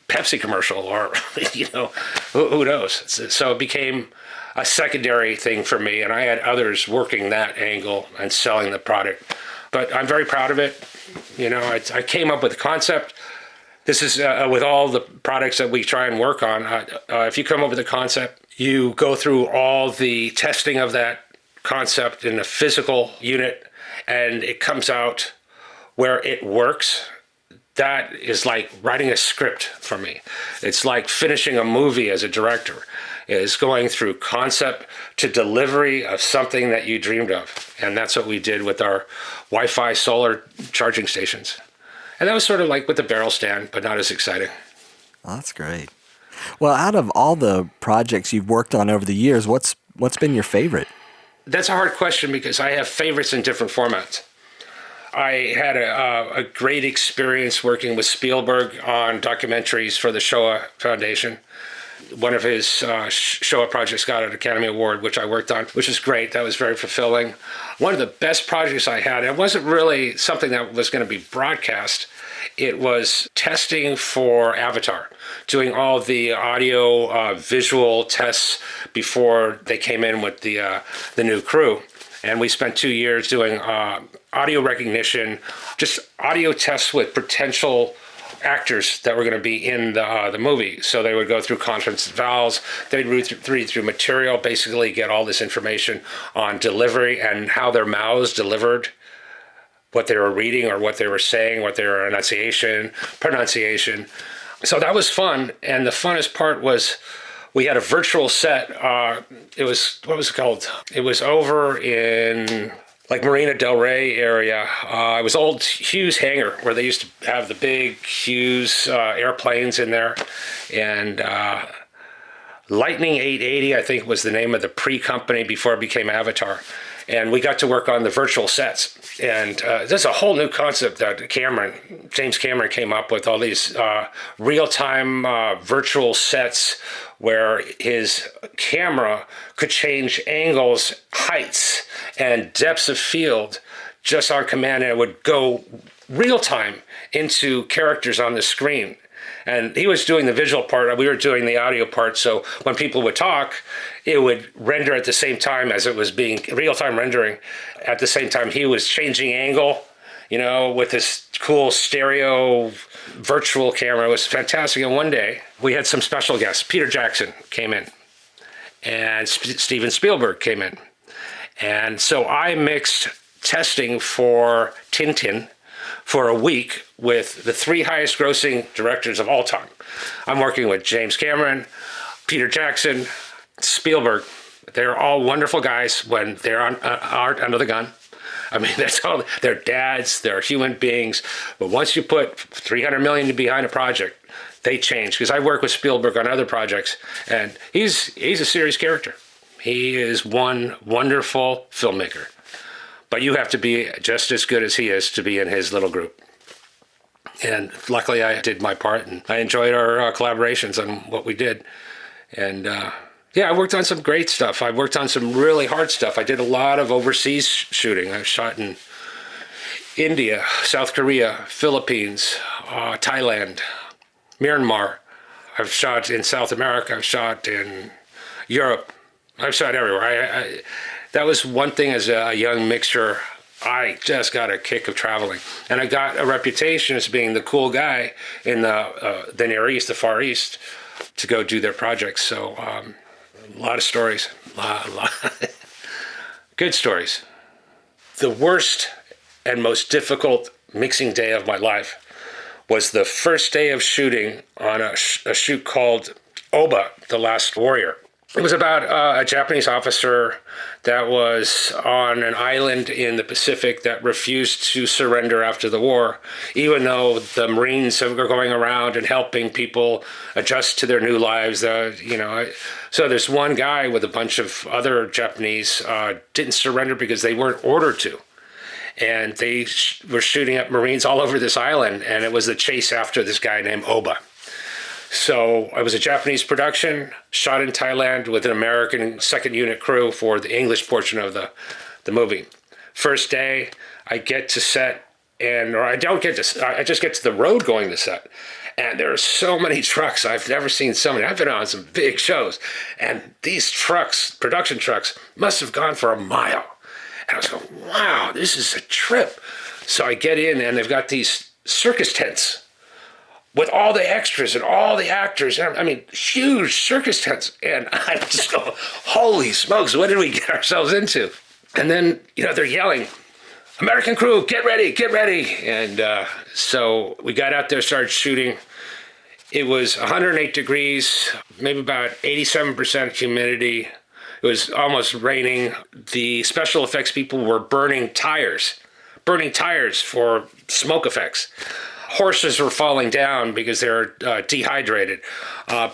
Pepsi commercial or, who knows? So it became a secondary thing for me, and I had others working that angle and selling the product. But I'm very proud of it. I came up with the concept. This is with all the products that we try and work on. If you come up with a concept, you go through all the testing of that concept in a physical unit, and it comes out where it works. That is like writing a script for me. It's like finishing a movie as a director. Is going through concept to delivery of something that you dreamed of. And that's what we did with our Wi-Fi solar charging stations. And that was sort of like with the barrel stand, but not as exciting. Oh, that's great. Well, out of all the projects you've worked on over the years, what's been your favorite? That's a hard question because I have favorites in different formats. I had a great experience working with Spielberg on documentaries for the Shoah Foundation. One of his Shoah projects got an Academy Award, which I worked on, which was great. That was very fulfilling. One of the best projects I had, it wasn't really something that was going to be broadcast. It was testing for Avatar, doing all the audio, visual tests before they came in with the new crew. And we spent 2 years doing audio recognition, just audio tests with potential actors that were going to be in the movie. So they would go through conference vowels, they'd read through material, basically get all this information on delivery and how their mouths delivered what they were reading or what they were saying, what their pronunciation. So that was fun. And the funnest part was we had a virtual set. What was it called? It was over in like Marina Del Rey area. It was old Hughes hangar where they used to have the big Hughes airplanes in there. And Lightning 880, I think, was the name of the pre-company before it became Avatar. And we got to work on the virtual sets. And this is a whole new concept that James Cameron came up with, all these real-time virtual sets where his camera could change angles, heights, and depths of field just on command, and it would go real-time into characters on the screen. And he was doing the visual part, we were doing the audio part, so when people would talk, it would render at the same time as it was being real-time rendering. At the same time, he was changing angle, with this cool stereo virtual camera. It was fantastic. And one day, we had some special guests. Peter Jackson came in, and Steven Spielberg came in. And so I mixed testing for Tintin for a week with the 3 highest grossing directors of all time. I'm working with James Cameron, Peter Jackson, Spielberg. They're all wonderful guys when they aren't under the gun. I mean, that's all. They're dads. They're human beings. But once you put $300 million behind a project, they change. Because I work with Spielberg on other projects, and he's a serious character. He is one wonderful filmmaker. But you have to be just as good as he is to be in his little group. And luckily, I did my part, and I enjoyed our collaborations on what we did. And yeah, I worked on some great stuff. I worked on some really hard stuff. I did a lot of overseas shooting. I shot in India, South Korea, Philippines, Thailand, Myanmar. I've shot in South America. I've shot in Europe. I've shot everywhere. That was one thing as a young mixer. I just got a kick of traveling. And I got a reputation as being the cool guy in the Near East, the Far East, to go do their projects. So a lot of stories. A lot. Good stories. The worst and most difficult mixing day of my life was the first day of shooting on a shoot called Oba, The Last Warrior. It was about a Japanese officer that was on an island in the Pacific that refused to surrender after the war, even though the Marines were going around and helping people adjust to their new lives. So there's one guy with a bunch of other Japanese didn't surrender because they weren't ordered to. And they were shooting at Marines all over this island, and it was the chase after this guy named Oba. So it was a Japanese production, shot in Thailand with an American second unit crew for the English portion of the movie. First day, I get to set, I just get to the road going to set. And there are so many trucks. I've never seen so many. I've been on some big shows. And these trucks, production trucks, must have gone for a mile. And I was going, wow, this is a trip. So I get in, and they've got these circus tents with all the extras and all the actors. I mean, huge circus tents. And I just go, holy smokes, what did we get ourselves into? And then, they're yelling, American crew, get ready, get ready. And so we got out there, started shooting. It was 108 degrees, maybe about 87% humidity. It was almost raining. The special effects people were burning tires for smoke effects. Horses were falling down because they were dehydrated.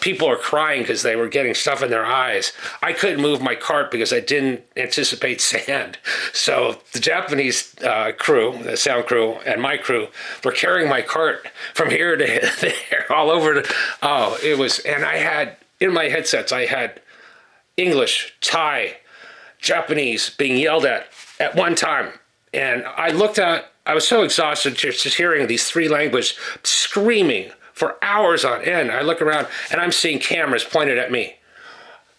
People are crying because they were getting stuff in their eyes. I couldn't move my cart because I didn't anticipate sand. So the Japanese crew, the sound crew, and my crew were carrying my cart from here to there, all over. And I had, in my headsets, I had English, Thai, Japanese being yelled at one time. And I was so exhausted just hearing these three languages screaming for hours on end. I look around and I'm seeing cameras pointed at me.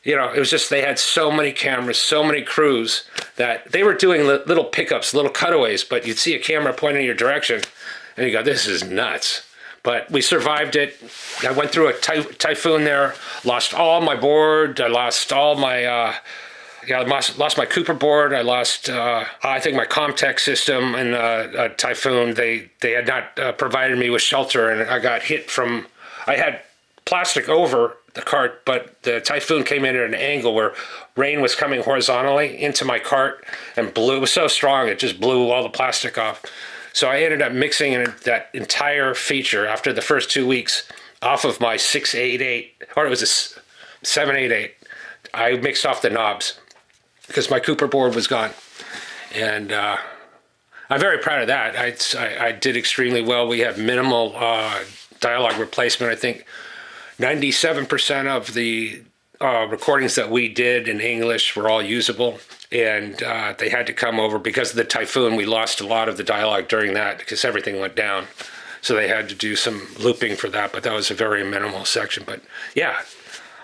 It was just, they had so many cameras, so many crews that they were doing little pickups, little cutaways, but you'd see a camera pointing in your direction and you go, this is nuts. But we survived it. I went through a typhoon there, lost all my board. I lost all my, I lost my Cooper board. I lost, I think, my Comtech system in a typhoon. They had not provided me with shelter, and I got hit I had plastic over the cart, but the typhoon came in at an angle where rain was coming horizontally into my cart and blew. It was so strong, it just blew all the plastic off. So I ended up mixing that entire feature after the first 2 weeks off of my 688, or it was a 788. I mixed off the knobs because my Cooper board was gone. And I'm very proud of that. I did extremely well. We have minimal dialogue replacement. I think 97% of the recordings that we did in English were all usable. And they had to come over because of the typhoon. We lost a lot of the dialogue during that because everything went down. So they had to do some looping for that, but that was a very minimal section. But yeah,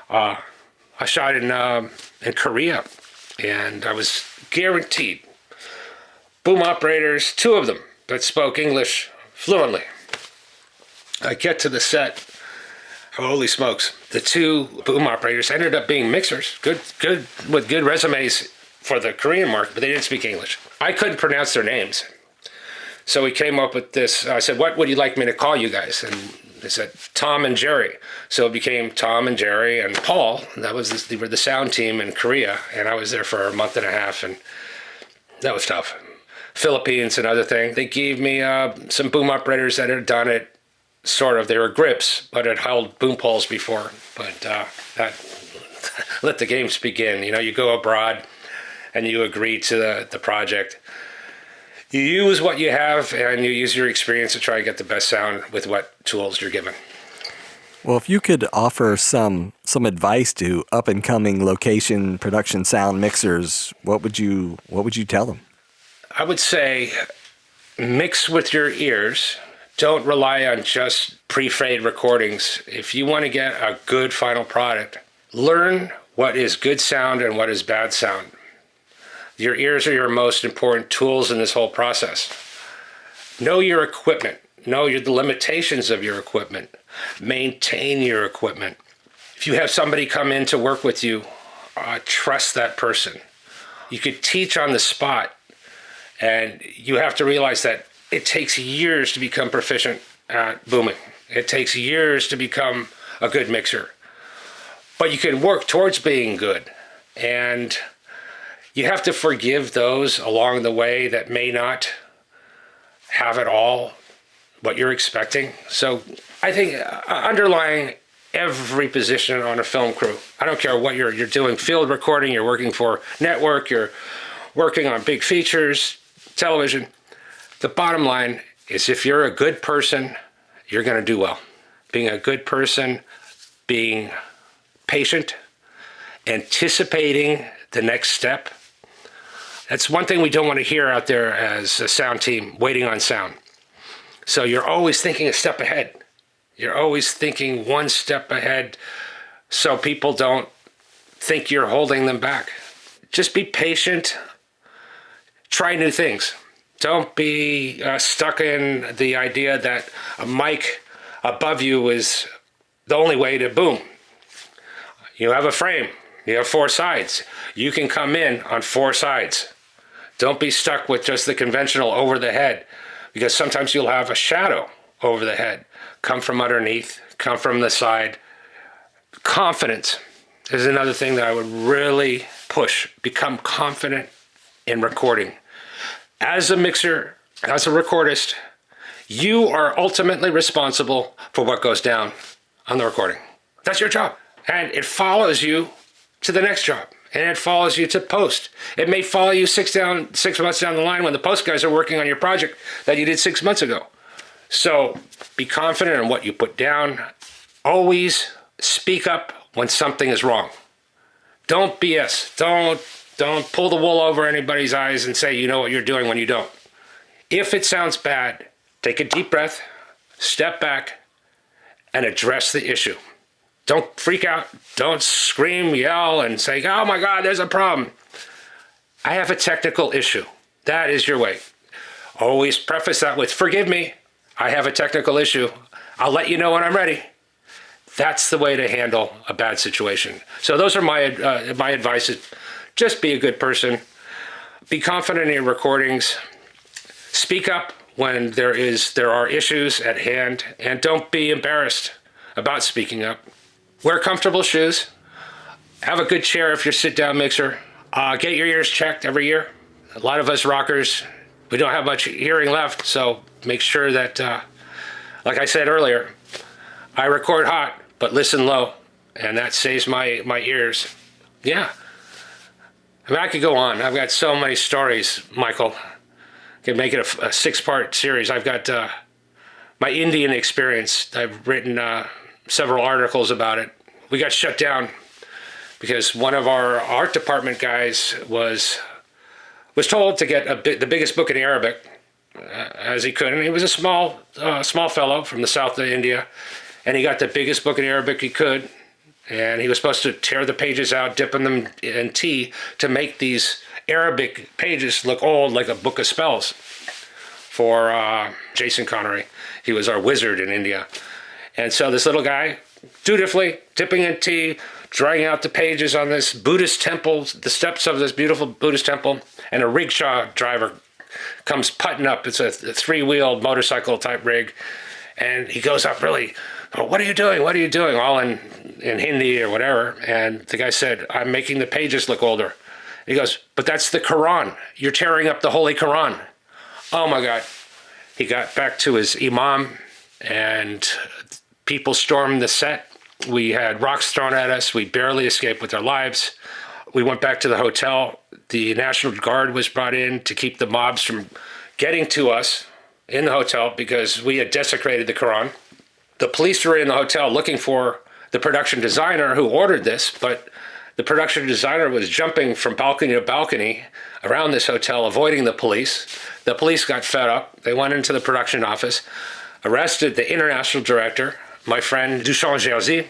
I shot in Korea, and I was guaranteed boom operators, 2 of them that spoke English fluently. I get to the set. Holy smokes. The 2 boom operators ended up being mixers, good with good resumes for the Korean market, but they didn't speak English. I couldn't pronounce their names. So we came up with this. I said, what would you like me to call you guys? And they said, Tom and Jerry. So it became Tom and Jerry and Paul. And they were the sound team in Korea. And I was there for a month and a half, and that was tough. Philippines and other things. They gave me some boom operators that had done it, sort of. They were grips, but had held boom poles before. But that let the games begin. You go abroad and you agree to the project. You use what you have and you use your experience to try to get the best sound with what tools you're given. Well, if you could offer some advice to up-and-coming location production sound mixers, what would you tell them? I would say mix with your ears. Don't rely on just pre-fade recordings. If you want to get a good final product, learn what is good sound and what is bad sound. Your ears are your most important tools in this whole process. Know your equipment. Know the limitations of your equipment. Maintain your equipment. If you have somebody come in to work with you, trust that person. You could teach on the spot, and you have to realize that it takes years to become proficient at booming. It takes years to become a good mixer. But you can work towards being good. And you have to forgive those along the way that may not have it all what you're expecting. So I think underlying every position on a film crew, I don't care what you're doing, field recording, you're working for network, you're working on big features, television. The bottom line is if you're a good person, you're going to do well. Being a good person, being patient, anticipating the next step. That's one thing we don't want to hear out there as a sound team, waiting on sound. So you're always thinking a step ahead. You're always thinking one step ahead so people don't think you're holding them back. Just be patient. Try new things. Don't be stuck in the idea that a mic above you is the only way to boom. You have a frame. You have 4 sides. You can come in on 4 sides. Don't be stuck with just the conventional over the head, because sometimes you'll have a shadow over the head. Come from underneath, come from the side. Confidence is another thing that I would really push. Become confident in recording. As a mixer, as a recordist, you are ultimately responsible for what goes down on the recording. That's your job. And it follows you to the next job. And it follows you to post. It may follow you 6 months down the line when the post guys are working on your project that you did 6 months ago. So be confident in what you put down. Always speak up when something is wrong. Don't BS. Don't pull the wool over anybody's eyes and say you know what you're doing when you don't. If it sounds bad, take a deep breath, step back, and address the issue. Don't freak out. Don't scream, yell, and say, oh my God, there's a problem. I have a technical issue. That is your way. Always preface that with, forgive me, I have a technical issue. I'll let you know when I'm ready. That's the way to handle a bad situation. So those are my advice. Just be a good person. Be confident in your recordings. Speak up when there are issues at hand, and don't be embarrassed about speaking up. Wear comfortable shoes. Have a good chair if you're a sit-down mixer. Get your ears checked every year. A lot of us rockers, we don't have much hearing left, so make sure that, like I said earlier, I record hot, but listen low, and that saves my ears. Yeah. I mean, I could go on. I've got so many stories, Michael. I could make it a 6-part series. I've got my Indian experience. I've written several articles about it. We got shut down because one of our art department guys was told to get the biggest book in Arabic as he could, and he was a small fellow from the south of India, and he got the biggest book in Arabic he could, and he was supposed to tear the pages out, dipping them in tea to make these Arabic pages look old, like a book of spells for Jason Connery. He was our wizard in India. And so this little guy, dutifully dipping in tea, drying out the pages on this Buddhist temple, the steps of this beautiful Buddhist temple, and a rickshaw driver comes putting up. It's a 3-wheeled motorcycle type rig. And he goes up really, oh, what are you doing? What are you doing? All in Hindi or whatever. And the guy said, I'm making the pages look older. He goes, but that's the Quran. You're tearing up the Holy Quran. Oh my God. He got back to his imam and people stormed the set. We had rocks thrown at us. We barely escaped with our lives. We went back to the hotel. The National Guard was brought in to keep the mobs from getting to us in the hotel because we had desecrated the Quran. The police were in the hotel looking for the production designer who ordered this, but the production designer was jumping from balcony to balcony around this hotel, avoiding the police. The police got fed up. They went into the production office, arrested the international director, my friend Duchamp Jerzy.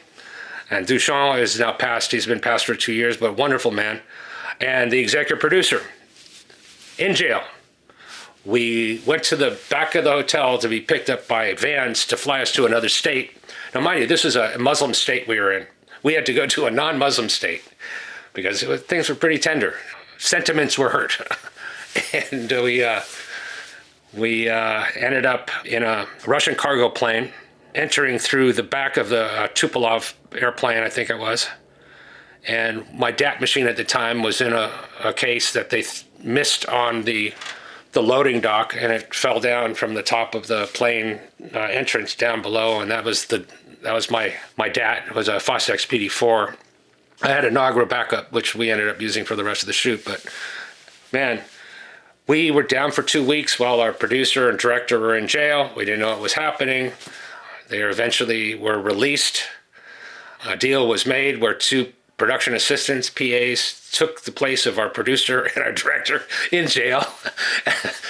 And Duchamp is now passed. He's been passed for 2 years, but wonderful man. And the executive producer in jail. We went to the back of the hotel to be picked up by vans to fly us to another state. Now, mind you, this was a Muslim state we were in. We had to go to a non-Muslim state because things were pretty tender. Sentiments were hurt. And we ended up in a Russian cargo plane, entering through the back of the Tupolev airplane, I think it was. And my DAT machine at the time was in a case that they missed on the loading dock, and it fell down from the top of the plane entrance down below, and that was my DAT. It was a Fostex PD4. I had a Nagra backup, which we ended up using for the rest of the shoot, but man, we were down for 2 weeks while our producer and director were in jail. We didn't know what was happening. They eventually were released. A deal was made where 2 production assistants, PAs, took the place of our producer and our director in jail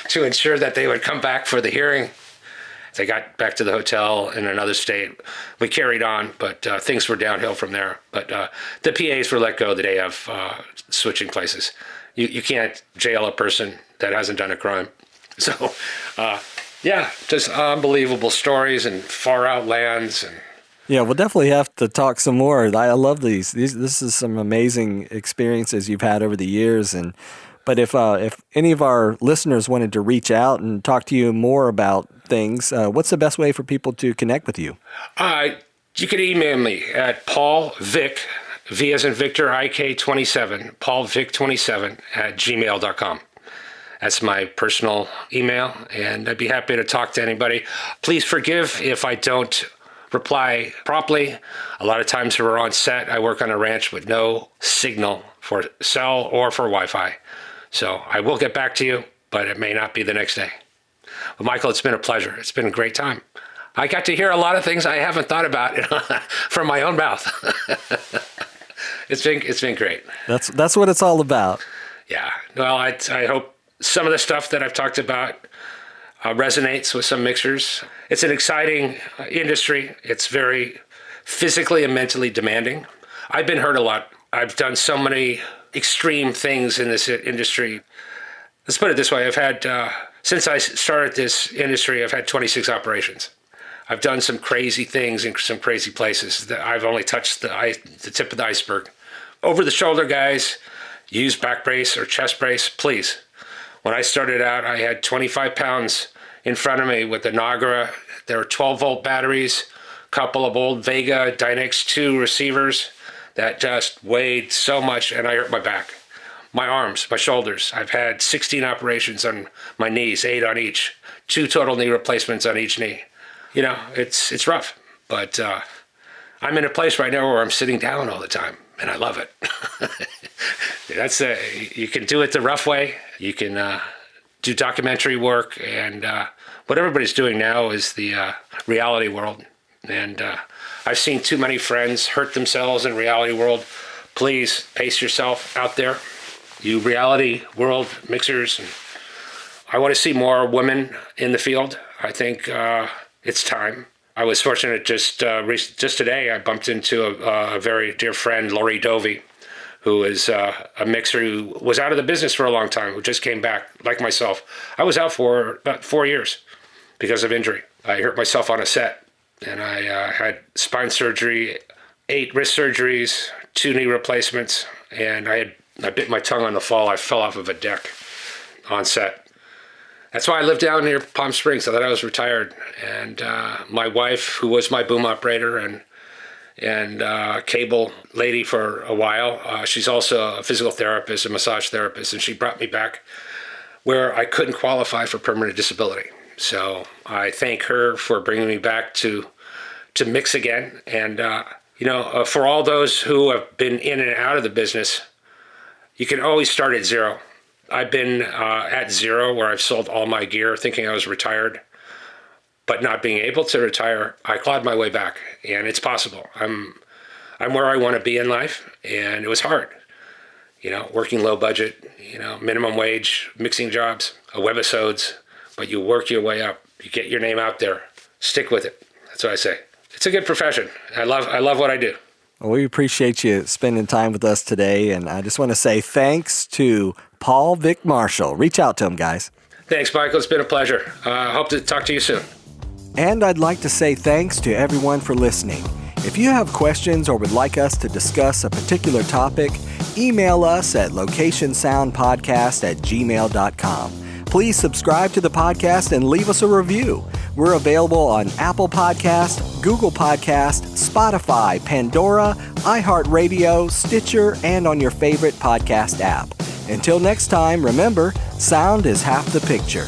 to ensure that they would come back for the hearing. They got back to the hotel in another state. We carried on, but things were downhill from there. But the PAs were let go the day of switching places. You can't jail a person that hasn't done a crime. So, yeah, just unbelievable stories and far out lands. And yeah, we'll definitely have to talk some more. I love these. This is some amazing experiences you've had over the years. But if any of our listeners wanted to reach out and talk to you more about things, what's the best way for people to connect with you? You can email me at Paul Vik, V as in Victor, IK 27, paulvik27 at gmail.com. That's my personal email, and I'd be happy to talk to anybody. Please forgive if I don't reply promptly. A lot of times we're on set. I work on a ranch with no signal for cell or for Wi-Fi. So I will get back to you, but it may not be the next day. Well, Michael, it's been a pleasure. It's been a great time. I got to hear a lot of things I haven't thought about from my own mouth. It's been great. That's what it's all about. Yeah. Well, I hope some of the stuff that I've talked about resonates with some mixers. It's an exciting industry. It's very physically and mentally demanding. I've been hurt a lot. I've done so many extreme things in this industry. Let's put it this way. I've had, since I started this industry, I've had 26 operations. I've done some crazy things in some crazy places that I've only touched the tip of the iceberg. Over the shoulder guys, use back brace or chest brace, please. When I started out, I had 25 pounds in front of me with the Nagra. There were 12-volt batteries, a couple of old Vega Dynex 2 receivers that just weighed so much, and I hurt my back, my arms, my shoulders. I've had 16 operations on my knees, 8 on each, 2 total knee replacements on each knee. You know, it's rough, but I'm in a place right now where I'm sitting down all the time, and I love it. You can do it the rough way. You can do documentary work, and what everybody's doing now is the reality world. And I've seen too many friends hurt themselves in reality world. Please pace yourself out there. You reality world mixers. And I want to see more women in the field. I think it's time. I was fortunate just today I bumped into a very dear friend, Lori Dovey, who is a mixer who was out of the business for a long time, who just came back, like myself. I was out for about 4 years because of injury. I hurt myself on a set, and I had spine surgery, 8 wrist surgeries, 2 knee replacements, and I bit my tongue on the fall. I fell off of a deck on set. That's why I lived down near Palm Springs. I thought I was retired. And my wife, who was my boom operator and cable lady for a while, she's also a physical therapist, a massage therapist, and she brought me back where I couldn't qualify for permanent disability. So I thank her for bringing me back to mix again. And, for all those who have been in and out of the business, you can always start at zero. I've been at zero where I've sold all my gear thinking I was retired, but not being able to retire. I clawed my way back, and it's possible. I'm where I want to be in life, and it was hard. Working low budget, minimum wage, mixing jobs, webisodes, but you work your way up. You get your name out there. Stick with it. That's what I say. It's a good profession. I love what I do. Well, we appreciate you spending time with us today, and I just want to say thanks to Paul Vik Marshall. Reach out to him, guys. Thanks, Michael. It's been a pleasure. Hope to talk to you soon. And I'd like to say thanks to everyone for listening. If you have questions or would like us to discuss a particular topic, email us at locationsoundpodcast@gmail.com. Please subscribe to the podcast and leave us a review. We're available on Apple Podcast, Google Podcast, Spotify, Pandora, iHeartRadio, Stitcher, and on your favorite podcast app. Until next time, remember, sound is half the picture.